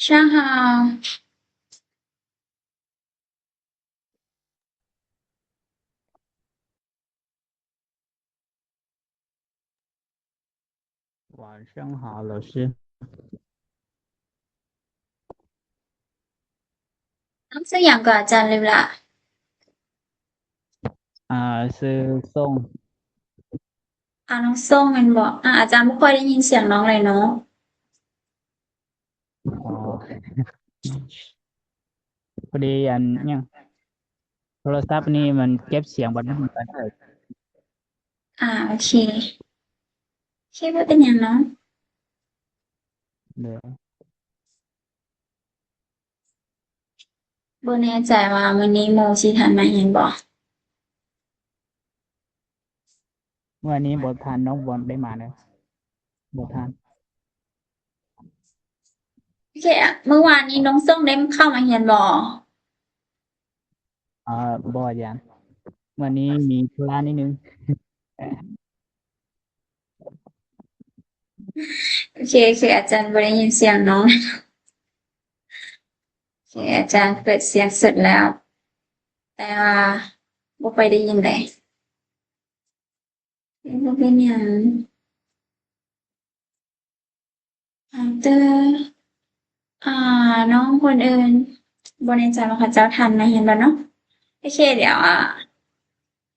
上好，晚上好，老师。น้องชื่ออย่างก่อนอาจารย์ลืมละชื่อส้มน้องส้มแมันบอกอาจารย์ไม่ค่อยได้ยินเสียงน้องเลยเนาะอ๋อพอดีเนี่ยโทรศัพท์นี่มันเก็บเสียงบันทึกเหมือนกันเลยโอเคคิดว่าเป็นอย่างเนาะเดี๋ยวบ่แน่ใจว่ามื้อนี้โมสิทันมาเห็นบ่วันนี้บททานน้องบอลได้มาเลยบททานโอเคเมื่อวานนี้น้องส้มได้เข้ามาเรียนบ่บอยันวันนี้มีธุระนิดนึงโอเคอาจารย์บ่ได้ยินเสียงน้องโอเคอาจารย์เปิดเสียงเสร็จแล้วแต่ว่าบ่ไปได้ยินเลยบ่เป็นหยังเตออ่าน้องคนอื่นบ่แน่ใจว่าเขาเจ้าทันมาเรียนบ่เนาะโอเคเดี๋ยว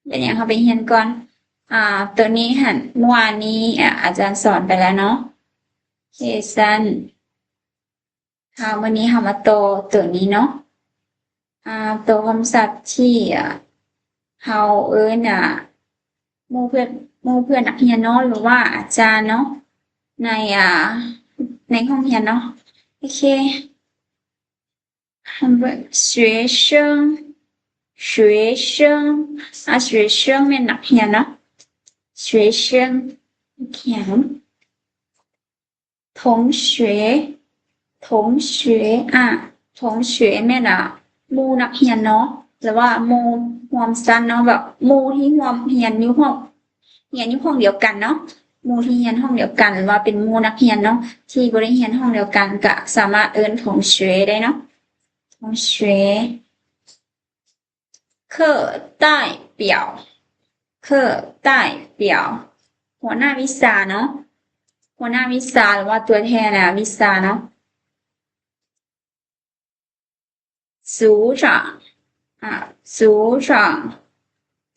เป็นอย่างเขาไปเรียนก่อนตัวนี้หันเมื่อวานนี้อาจารย์สอนไปแล้วเนาะเคซันวันนี้เรามาโตตัวนี้เนาะตัวคำศัพท์ที่เราเอิ้นหมู่เพื่อนนักเรียนเนาะหรือว่าอาจารย์เนาะในในห้องเรียนเนาะโอเค学生เป็นนักเรียนเนาะ学生เขียน同学同学แม่น่ะหมู่นักเรียนเนาะหรือว่าหมู่ร่วมชั้นเนาะแบบหมู่ที่ร่วมเรียนอยู่ห้องเดียวกันเนาะหมู่ที่เรียนห้องเดียวกันหรือว่าเป็นหมู่นักเรียนเนาะที่บ่ได้เรียนห้องเดียวกันก็สามารถเอิ้น同学ได้เนาะ同学课代表หัวหน้าวิชาเนาะหัวหน้าวิชาหรือว่าตัวแทนวิชาเนาะ组长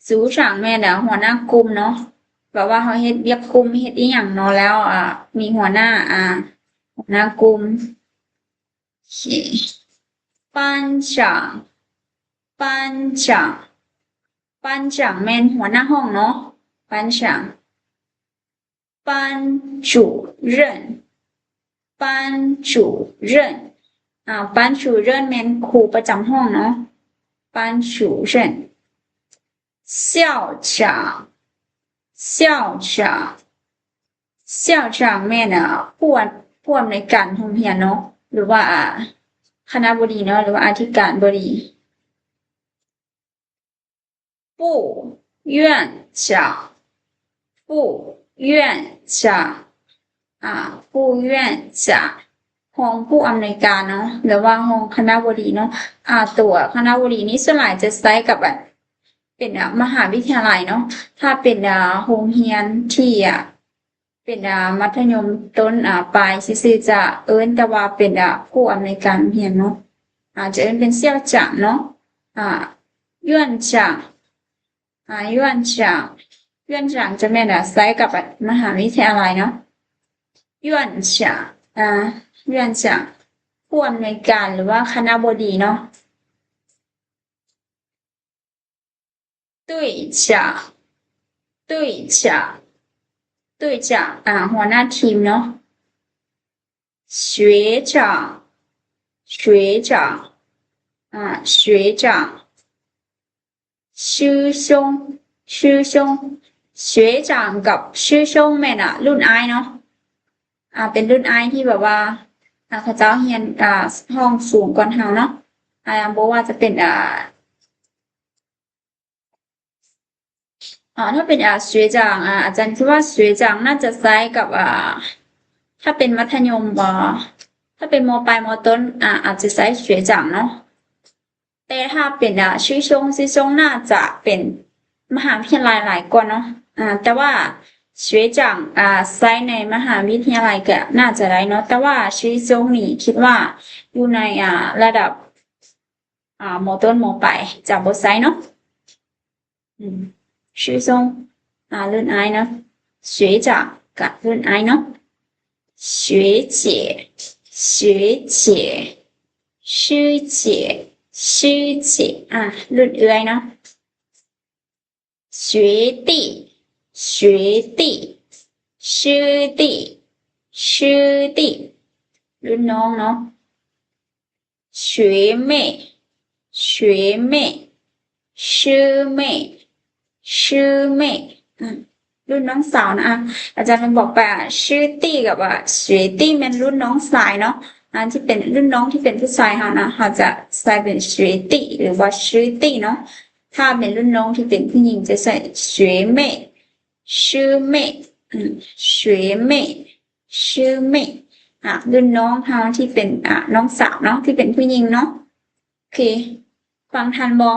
组长แม่นหัวหน้ากลุ่มเนาะแบบว่าเขาเฮ็ดเวียกกลุ่มเฮ็ดอีหยังเนาะแล้วมีหัวหน้าหัวหน้ากลุ่มโอเค班长แม่นหัวหน้าห้องเนาะ班长班主任班主任班主任แม่นครูประจำห้องเนาะ班主任校长แม่นผู้อำนวยการโรงเรียนเนาะหรือว่าคณบดีเนาะหรือว่าอธิการบดี副院长副院长ผู้院长ห้องผู้อำนวยการเนาะหรือว่าห้องคณบดีเนาะตัวคณบดีนี้ส่วนใหญ่จะใช้กับเป็นมหาวิทยาลัยเนาะถ้าเป็นโรงเรียนที่เป็นมัธยมต้นปลายซื่อๆจะเอิ้นแต่ว่าเป็นผู้อำนวยการโรงเรียนเนาะจะเอิ้นเป็น校长เนาะ院长院长จะแม่นใช้กับมหาวิทยาลัยเนาะ院长院长ผู้อำนวยการหรือว่าคณบดีเนาะ队长队长หัวหน้าทีมเนาะ学长学长师兄学长กับ师兄แม่นรุ่นอ้ายเนาะเป็นรุ่นอ้ายที่แบบว่าเขาเจ้าเรียนห้องสูงกว่าเราเนาะบ่ว่าจะเป็นถ้าเป็น学长อาจารย์คิดว่า学长น่าจะใช้กับถ้าเป็นมัธยม ถ้าเป็นมปลายมต้นอาจจะใช้学长เนาะแต่ถ้าเป็นชื่อชงชื่อชงน่าจะเป็นมหาวิทยาลัยหลายกว่าเนาะแต่ว่า学长ใช้ในมหาวิทยาลัยก็น่าจะได้เนาะแต่ว่าชื่อชงนี่คิดว่าอยู่ในระดับมต้นมปลายจะบ่ใช้เนาะชื่อชงรุ่นอายเนาะ学长กับรุ่นอายเนาะ学姐学姐师姐师姐รุ่นเอื้อยเนาะ学弟学弟师弟师弟รุ่นน้องเนาะ学妹学妹师妹师妹รุ่นน้องสาวนะอาจารย์มันบอกไปชื่อตี้กับ学弟เป็นรุ่นน้องชายเนาะที่เป็นรุ่นน้องที่เป็นผู้ชายค่ะนะเขาจะใส่เป็น学弟หรือว่าชื่อตี้เนาะถ้าเป็นรุ่นน้องที่เป็นผู้หญิงจะใส่学妹师妹学妹师妹รุ่นน้องเขาที่เป็นน้องสาวเนาะที่เป็นผู้หญิงเนาะโอเคฟังทันบอ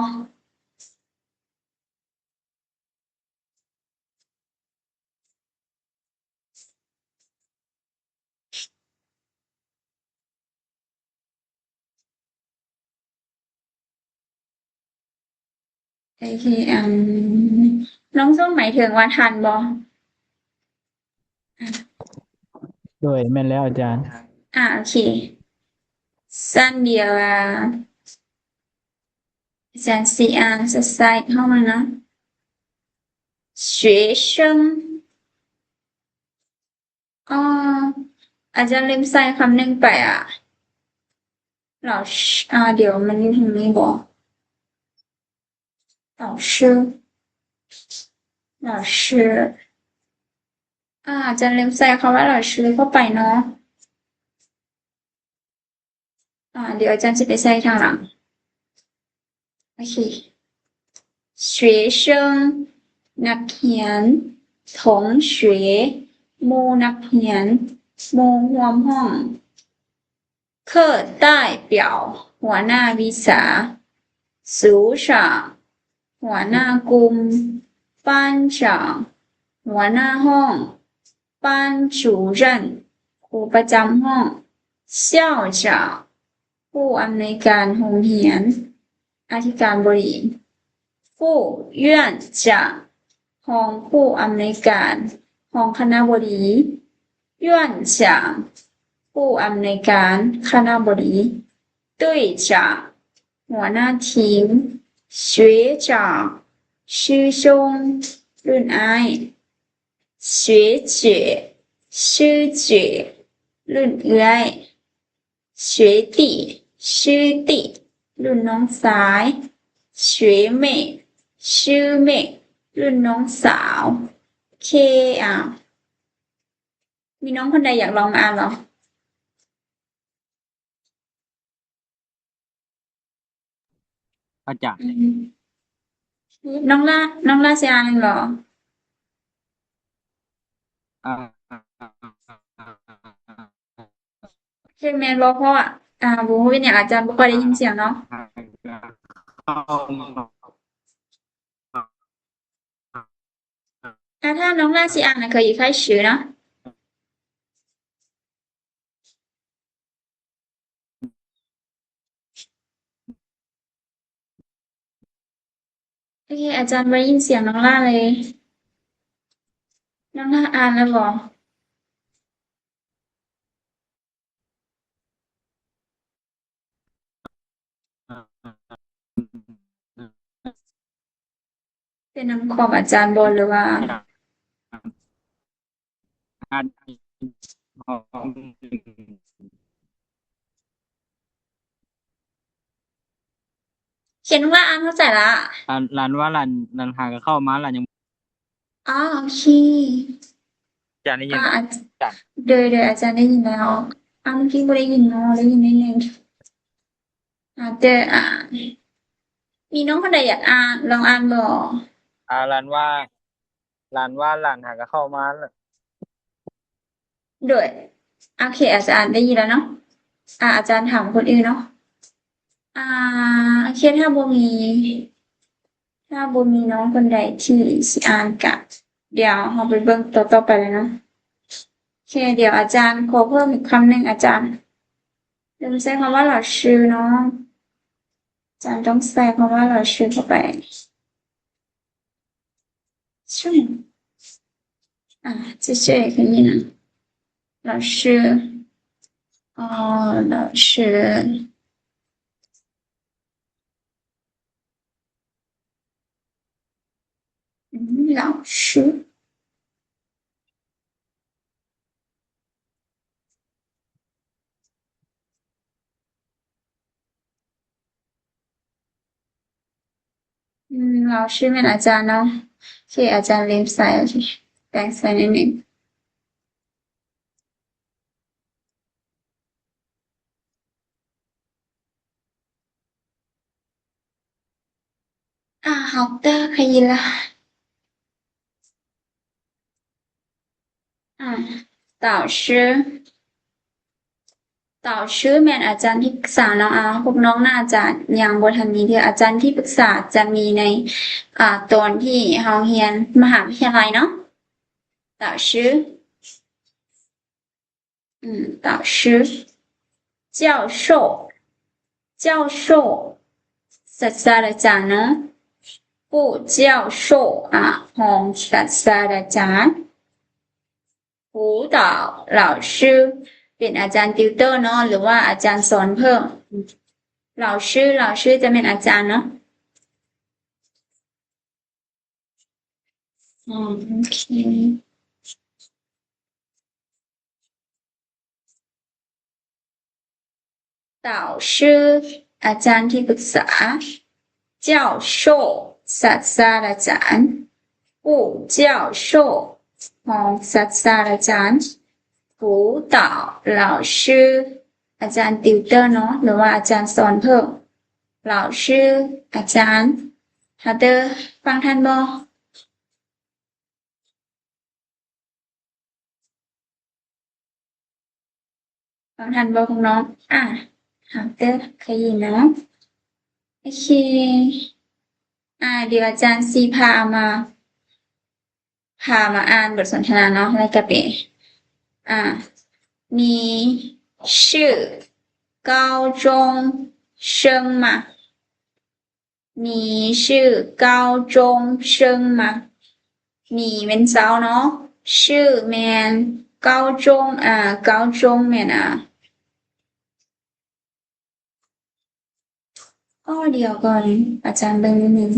โอเคน้องส้มหมายถึงว่าทันบอ โดยแม่นแล้วอาจารย์ โอเคสั้นเดียวอาจารย์สีจะใส่เข้ามานะ学生อาจารย์ลืมใส่คำหนึ่งไป老师เดี๋ยวมันอยู่ตรงนี้บอก老师老师อาจารย์ลืมใส่คำว่า老师เข้าไปเนาะเดี๋ยวอาจารย์จะไปใส่ทางหลังโอเค学生นักเรียน同学หมู่นักเรียนหมู่ร่วมห้อง课代表หัวหน้าวิชา组长หัวหน้ากลุ่ม班长หัวหน้าห้อง班主任ครูประจำห้อง校长ผู้อำนวยการโรงเรียนอธิการบดีผู้院长รองผู้อำนวยการรองคณบดี院长ผู้อำนวยการคณบดี队长หัวหน้าทีม学长师兄รุ่นอาย学姐师姐รุ่นเอื้อย学弟师弟รุ่นน้องสาย学妹师妹รุ่นน้องสาวเคมีน้องคนใดอยากลองมาอ่านหรออาจารย์ น้องล่าจะอ่านเหรออ่า ใช่ไหมบอกเพราะบูเป็นอย่างอาจารย์บ่ค่อยได้ยินเสียงเนาะถ้าน้องล่าจะอ่าน可以开始เนาะโอเคอาจารย์ไม่ได้ยินเสียงน้องล่าเลยน้องล่าอ่านแล้วเหรอเป็นน้ำคอมอาจารย์บอลหรือว่าอ่านเขียนว่าอ่านเข้าใจละหลานว่าหลานหาก็เข้ามาหลานยัง โอเค อาจารย์ได้ยิน อาเดี๋ยวอาจารย์ได้ยินแล้วเมื่อกี้ไม่ได้ยินเนาะได้ยินนิดนึงแต่มีน้องคนใดอยากอ่านลองอ่านบ่ หลานว่าหลานหาก็เข้ามาแล้ว ด้วยโอเคอาจารย์ได้ยินแล้วเนาะ อาจารย์ถามคนอื่นเนาะโอเคถ้าบ่มีน้องคนใดที่สิอ่านกะเดี๋ยวเราไปเบิ่งต่อไปเลยเนาะโอเคเดี๋ยวอาจารย์ขอเพิ่มอีกคำหนึ่งอาจารย์ลืมใช้คำว่า老师เนาะอาจารย์ต้องใส่คำว่า老师เข้าไปช่วย这些也可以呢老师老师老师老师เป็นอาจารย์เนาะโอเคอาจารย์ลืมใส่โอเคแบ่งใส่นิดนึง好的可以了导师แม่นอาจารย์ที่ปรึกษาเนาะพวกน้องน่าจะยังบ่ทันมีเด้ออาจารย์ที่ปรึกษาจะมีในตอนที่เราเรียนมหาวิทยาลัยเนาะ导师导师教授ศาสตราจารย์เนาะผู้教授ของศาสตราจารย์辅导老师เป็นอาจารย์ติวเตอร์เนาะหรือว่าอาจารย์สอนเพิ่ม老师จะเป็นอาจารย์เนาะโอเค导师อาจารย์ที่ปรึกษา教授ศาสตราจารย์ผู้教授ของศาสตราจารย์辅导老师อาจารย์ติวเตอร์เนาะหรือว่าอาจารย์สอนเพิ่ม老师อาจารย์好的ฟังทันบ่ฟังทันบ่ของน้อง好的可以เนาะโอเคเดี๋ยวอาจารย์ซีพาอ่านบทสนทนาเนาะแล้วก็เป็น你是高中生吗你是高中生吗你เป็นสาวเนาะชื่อแมน高中高中แมนเดี๋ยวก่อนอาจารย์เบิ่งนิดนึง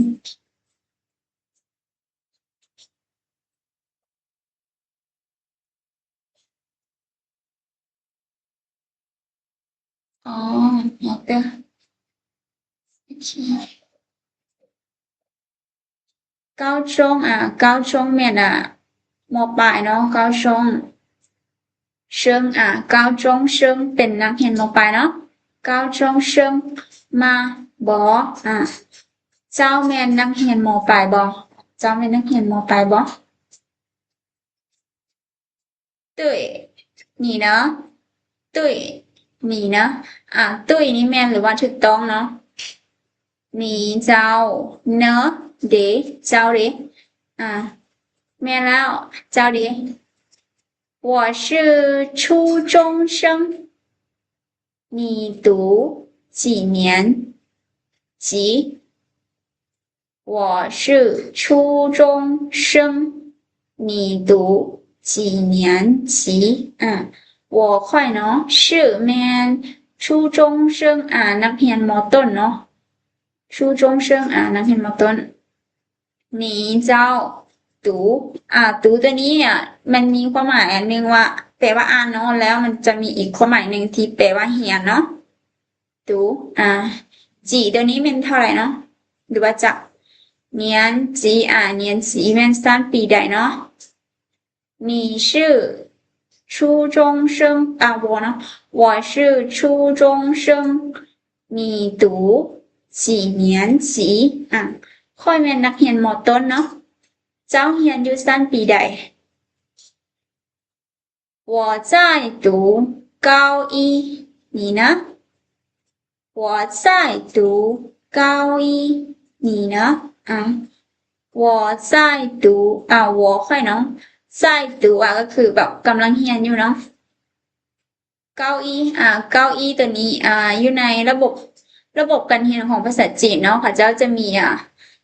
好的โอเค高中高中แม่นม.ปลายเนาะ高中生高中生เป็นนักเรียนม.ปลายเนาะ高中生มาบ่เจ้าแม่นนักเรียนม.ปลายบ่เจ้าแม่นนักเรียนม.ปลายบ่对你呢对你呢对นี่แม่นหรือว่าถูกต้องเนาะ你เจ้าเนอะเดเจ้าเดแม่นแล้วเจ้าเด我是初中生你读几年级我是初中生你读几年级我ค่อยเนาะชื่อแมน初中生นักเรียนม.ต้นเนาะ初中生นักเรียนม.ต้น你เจ้า读读ตัวนี้มันมีความหมายอันนึงว่าแปลว่าอ่านเนาะแล้วมันจะมีอีกความหมายนึงที่แปลว่าเรียนเนาะ读จีตัวนี้เป็นเท่าไหร่เนาะหรือว่าจะ年级年级เป็น3ปีใดเนาะ你是初中生我呢我是初中生你读几年级ค่อยเป็นนักเรียนม.ต้นเนาะเจ้าเรียนอยู่3ปีใด我在读高一你呢我在读高一你呢我在读我ค่อยเนาะ在读ก็คือแบบกำลังเรียนอยู่เนาะเก้าอี้เก้าอี้ตัวนี้อยู่ในระบบการเรียนของภาษาจีนเนาะเขาเจ้าจะมี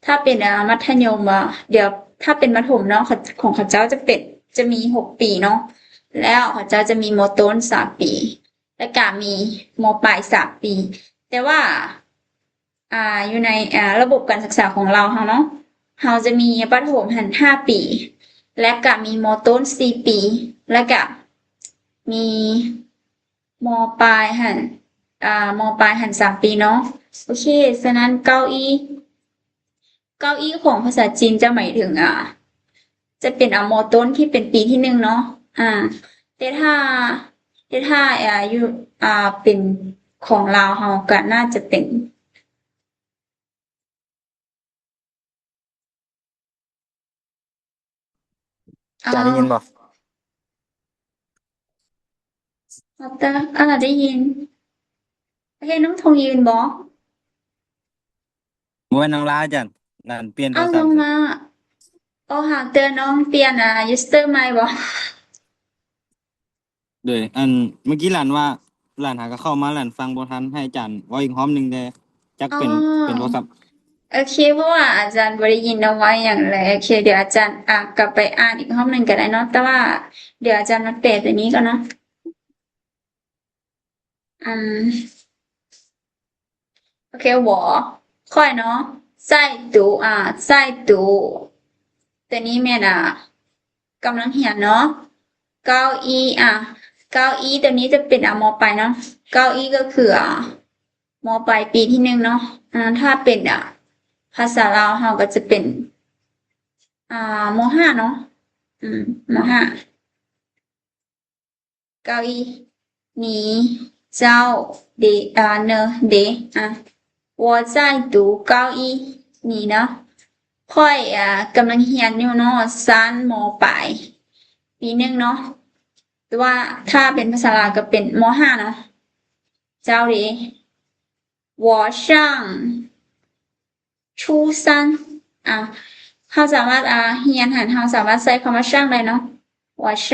ถ้าเป็นมัธยมเดี๋ยวถ้าเป็นมัธยมเนาะของเขาเจ้าจะมี6 ปีเนาะแล้วเขาเจ้าจะมีมต้น3 ปีแล้วก็มีมปลาย3 ปีแต่ว่าอยู่ในระบบการศึกษาของเราเนาะเราจะมีประถม5 ปีและก็มีมต้น4 ปีและก็มีมปลาย3 ปีเนาะโอเคฉะนั้นเก้าอี้ของภาษาจีนจะหมายถึงจะเป็นมต้นที่เป็นปีที่1เนาะแต่ถ้าอยู่เป็นของเราวก็น่าจะเป็นจานได้ยินบ่ได้ยินโอเคน้องทงยืนบ่บ่แม่นน้องลาจันนั่นเปลี่ยนโทรลศัพท์จ้ะงมาหากเตือนน้องเปลี่ยนuser ใหม่บ่โดยเมื่อกี้หลานว่าหลานหาก็เข้ามาหลานฟังบ่ทันให้อาจารย์เว้าอีกรอบหนึงเด้จักเป็นโทรศัพท์โอเคเพราะว่าอาจารย์บ่ได้ยินน้องว่าอย่างไรโอเคเดี๋ยวอาจารย์กลับไปอ่านอีกรอบหนึ่งก็ได้เนาะแต่ว่าเดี๋ยวอาจารย์มาแปลตัวนี้ก่อนเนาะโอเค我ค่อยเนาะ在读在读ตัวนี้แม่นกำลังเรียนเนาะเก้าอี้เก้าอี้ตัวนี้จะเป็นมปลายเนาะเก้าอี้ก็คือมปลายปีที่1เนาะถ้าเป็นภาษาลาวเราก็จะเป็นม5เนาะม5เก้าอี้你教的呢的我在读高一你呢ค่อยกำลังเรียนอยู่เนาะชั้นมปลายปี1เนาะแต่ว่าถ้าเป็นภาษาลาวก็เป็นม5เนาะเจ้าดิ我上初三เราสามารถเรียนเราสามารถใช้คำว่า上ได้เนาะ我上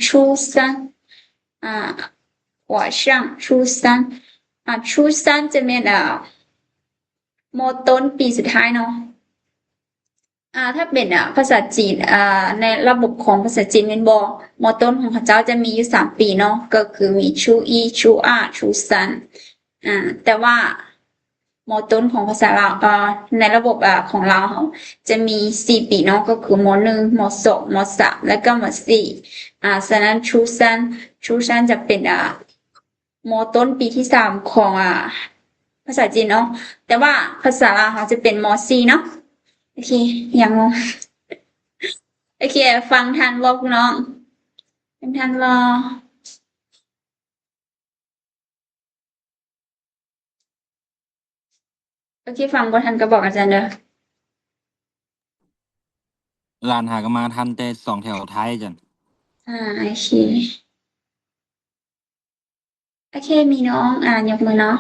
初三我上初三初三จะเป็นมต้นปีสุดท้ายเนาะถ้าเป็นภาษาจีนในระบบของภาษาจีนเป็นบ่มต้นของเขาเจ้าจะมีอยู่3 ปีเนาะก็คือมีชูอีชูชูซันแต่ว่ามต้นของภาษาลาวในระบบของเราจะมี4 ปีเนาะก็คือม1ม2ม3แล้วก็ม4ฉะนั้นชูซันจะเป็นมต้นปีที่3ของภาษาจีนเนาะแต่ว่าภาษาลาวเขาจะเป็นม4เนาะโอเคยังงงโอเคฟังทันบ่พี่น้องฟังทันบ่โอเคฟังบ่ทันก็บอกอาจารย์เด้อหลานหาก็มาทันแต่2แถวท้ายจันโอเคโอเคมีน้องยกมือเนาะ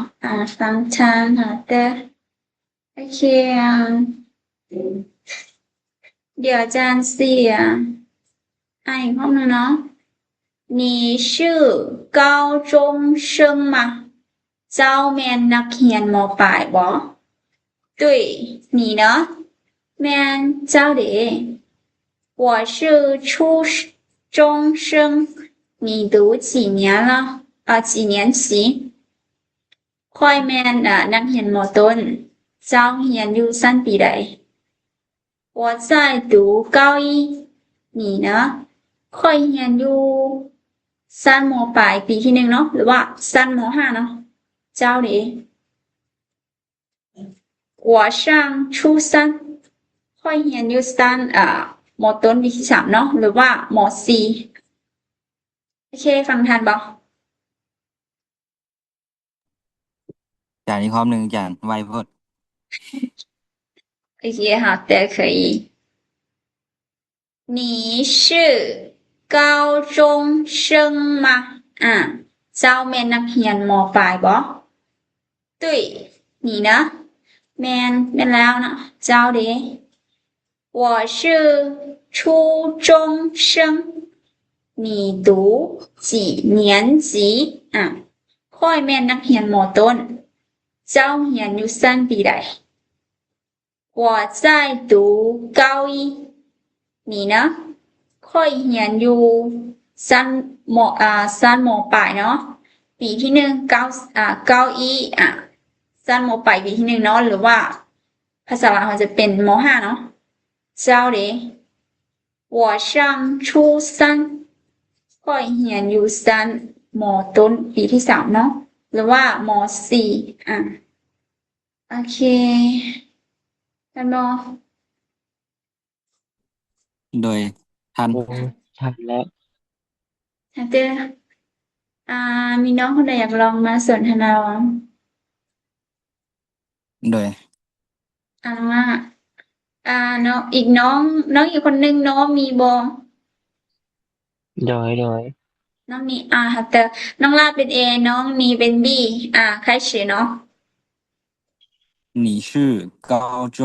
ฟังทันเด้อโอเคเดี๋ยวอาจารย์อีกห้องนึงเนาะ你是高中生吗เจ้าแม่นนักเรียนมปลายบ่对你呢แม่นเจ้าเด้我是初中生你读几年了几年级ค่อยแม่นนักเรียนมต้นเจ้าเรียนอยู่ชั้นปีใด我在读高一你呢ค่อยเรียนอยู่ชั้นมปลายปีที่1เนาะหรือว่าชั้นม5เนาะเจ้าเด้我上初三ค่อยเรียนอยู่ชั้นมต้นปีที่3เนาะหรือว่าม4โอเคฟังทันบ่จานอีกรอบหนึงจานไวโพดโอเค好的可以你是高中生吗เจ้าแม่นนักเรียนมปลายบ่ตุ้ยนี่นะแม่นเป็นแล้วเนาะเจ้าเด้我是初中生你读几年级อ่ะค่อยแม่นนักเรียนมต้นเจ้าเรียนอยู่ชั้นปีใด我在读高一你呢ค่อยเรียนอยู่ชั้นชั้นมปลายเนาะปีที่หนึ่งเก้าอีชั้นมปลายปีที่หนึ่งเนาะหรือว่าภาษาลาวมันจะเป็นมห้าเนาะเจ้าเด้我上初三ค่อยเรียนอยู่ชั้นมต้นปีที่สามเนาะหรือว่ามสี่โอเคท่านบอ โดยทัน โอ้ชัดแล้ว ฮะเตอร์มีน้องคนใดอยากลองมาสนทนาลอง โดย น้องว่าน้องอีกน้องอีกคนนึงน้องมีบอ โดย น้องนี่ฮะเตอร์น้องลาเป็นเอน้องนีเป็นบีใครชื่อเนาะ 你是高中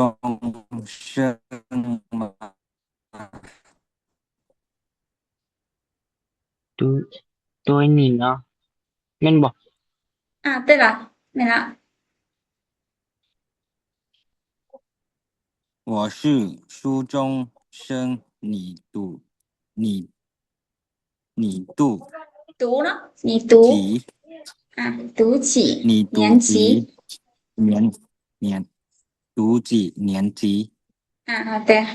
生吗？ ตัวนี้เนาะแม่นบ่ เตอร์ล่ะไม่ละ 我是初中生，你你读ตูเนาะนี่ตู 几？ตูจี 你 เนียน 读 จี 几年年？读几年级？ฮะเตอร์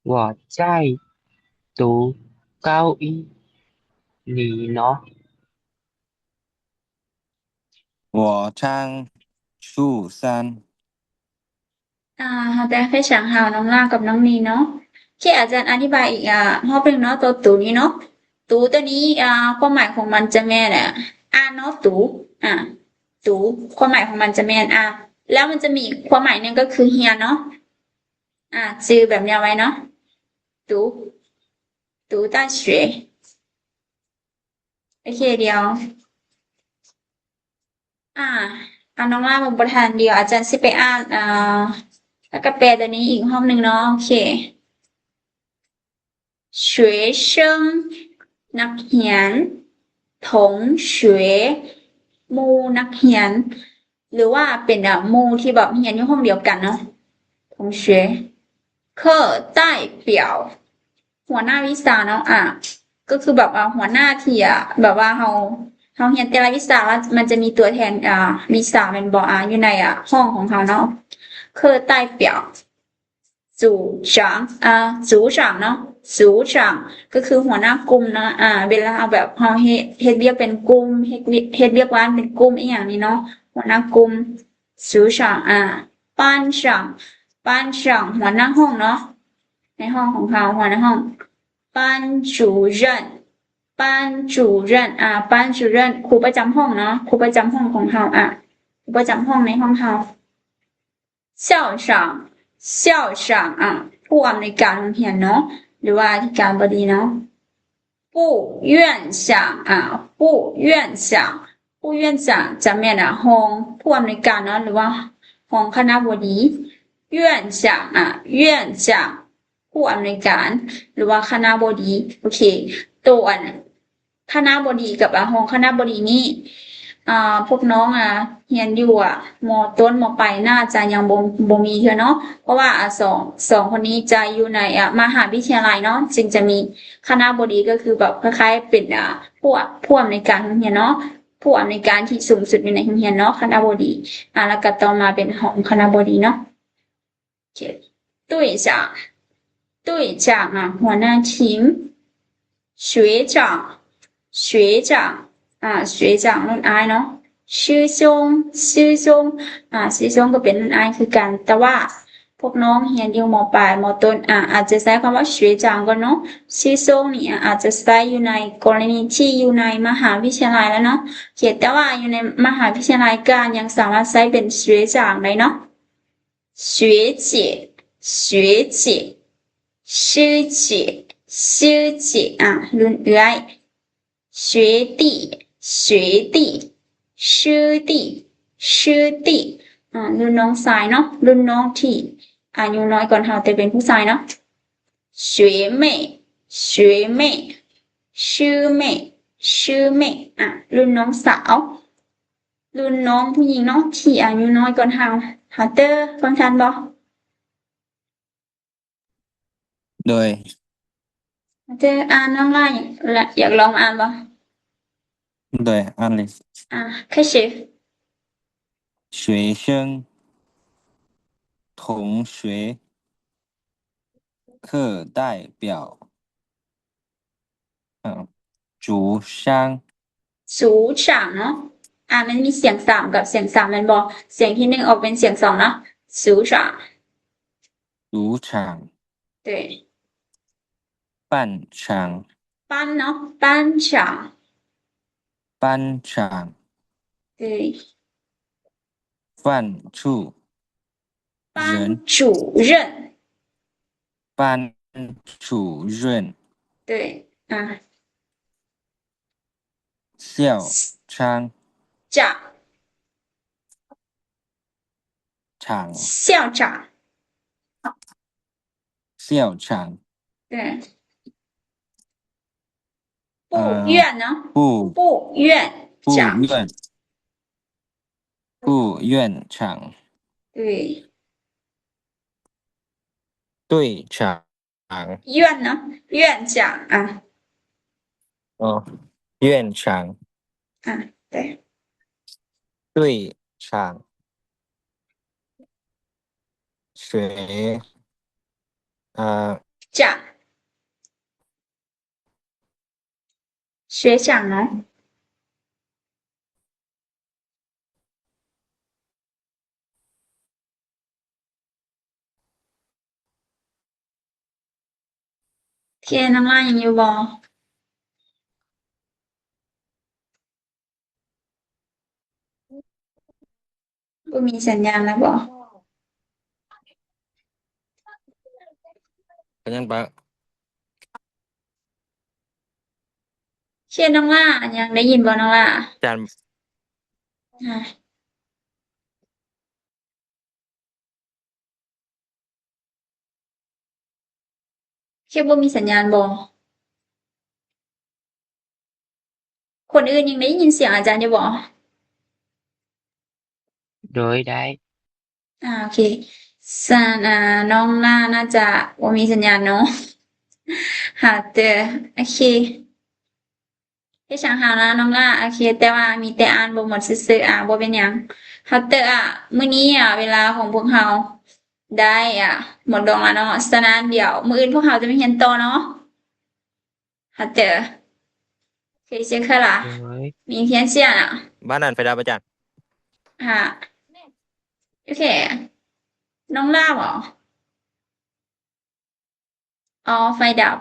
我在读高一你เนาะ 我上初三。ฮะเตอร์ให้ฉังหาวน้องลากับน้องนีเนาะแค่อาจารย์อธิบายอีกห้องเป็นเนาะตัวตูนี้เนาะตูตัวนี้ความหมายของมันจะแม่นเนาะตูตูความหมายของมันจะแม่นแล้วมันจะมีอีกความหมายหนึงก็คือเฮียเนาะจือแบบนี้เอาไว้เนาะตู大学โอเคเดียวน้องล่าบนประธานเดียวอาจารย์สิไปแล้วก็แปลตัวนี้อีกห้องหนึ่งเนาะโอเค学生นักเรียน同学หมู่นักเรียนหรือว่าเป็นหมู่ที่แบบเรียนอยู่ห้องเดียวกันเนาะ同学课代表หัวหน้าวิชาเนาะก็คือแบบหัวหน้าที่แบบว่าเราเรียนแต่ละวิชาว่ามันจะมีตัวแทนวิชาเป็นบอกอยู่ในห้องของเขาเนาะ课代表组长组长เนาะ组长ก็คือหัวหน้ากลุ่มเนาะเวลาแบบเราเฮ็ดเรียกเป็นกลุ่มเฮ็ดเรียกว่าเป็นกลุ่มอีหยังนี้เนาะหัวหน้ากลุ่ม组长班长หัวหน้าห้องเนาะในห้องของเขาหัวหน้าห้อง班主任班主任班主任ครูประจำห้องเนาะครูประจำห้องของเขาครูประจำห้องในห้องเขา校长ผู้อำนวยการโรงเรียนเนาะหรือว่าอธิการบดีเนาะ副院长副院长จะแม่นห้องผู้อำนวยการเนาะหรือว่าห้องคณบดี院长院长ผู้อำนวยการหรือว่าคณบดีโอเคตัวคณบดีกับห้องคณบดีนี่พวกน้องเรียนอยู่ม.ต้นม.ปลายน่าจะยังบ่มีเนาะเพราะว่าสองคนนี้จะอยู่ในมหาวิทยาลัยเนาะจึงจะมีคณบดีก็คือแบบคล้ายๆเป็นผู้อำนวยการโรงเรียนเนาะผู้อำนวยการที่สูงสุดอยู่ในโรงเรียนเนาะคณบดีแล้วก็ต่อมาเป็นของคณบดีเนาะโอเค队长หัวหน้าทีม学长รุ่นอายเนาะชื่อซงชื่อซงก็เป็นรุ่นอายคือกันแต่ว่าพวกน้องเรียนอยู่ม.ปลายม.ต้นอาจจะใช้คำว่า学长ก็เนาะชื่อซงนี่อาจจะใช้อยู่ในกรณีที่อยู่ในมหาวิทยาลัยแล้วเนาะแต่ว่าอยู่ในมหาวิทยาลัยก็ยังสามารถใช้เป็น学长ได้เนาะ学姐师姐รุ่นเอื้อย学学弟学弟师弟师弟รุ่นน้องชายเนาะรุ่นน้องที่อายุน้อยกว่าเราแต่เป็นผู้ชายเนาะ学妹学妹师妹师妹รุ่นน้องสาวรุ่นน้องผู้หญิงเนาะที่อายุน้อยกว่าเราหาเตอร์ฟังทันบ่ โดย เจออ่านน้องไล่และอยากลองอ่านบ่โดยอ่านเลย开始学生同学课代表主商สูฉางเนาะมันมีเสียงสามกับเสียงสามแม่นบ่เสียงที่หนึ่งออกเป็นเสียงสองเนาะสูฉาง主场对办场班เนาะ班长班长对范处人班主任班主任对校长长场校长校长对部院呢部部院长院部院长对队长院呢院长院长对队长学长学长呢เทียนน้ำลายยังอยู่บ่บ่มีสัญญาณแล้วบ่ ก็ยังปะ เชียร์น้องล่ายังได้ยินบ่น้องล่าจาน อ่าเชียร์บ่มีสัญญาณบ่คนอื่นยังได้ยินเสียงอาจารย์อยู่บ่โดยได้ โอเคสันน้องล่าน่าจะบ่มีสัญญาณเนาะแต่โอเคที่ช่างหานะน้องล่าโอเคแต่ว่ามีแต่อ่านบ่หมดซื่อๆบ่เป็นหยังแต่มื้อนี้เวลาของพวกเราได้หมดลงแล้วเนาะฉะนั้นเดี๋ยวมื้ออื่นพวกเราจะมาเรียนต่อเนาะแต่可以先课啦，โดย明天见啊。 บ้านนั่นไฟดับอาจารย์ OK，น้องล่าเหรออ๋อไฟดับ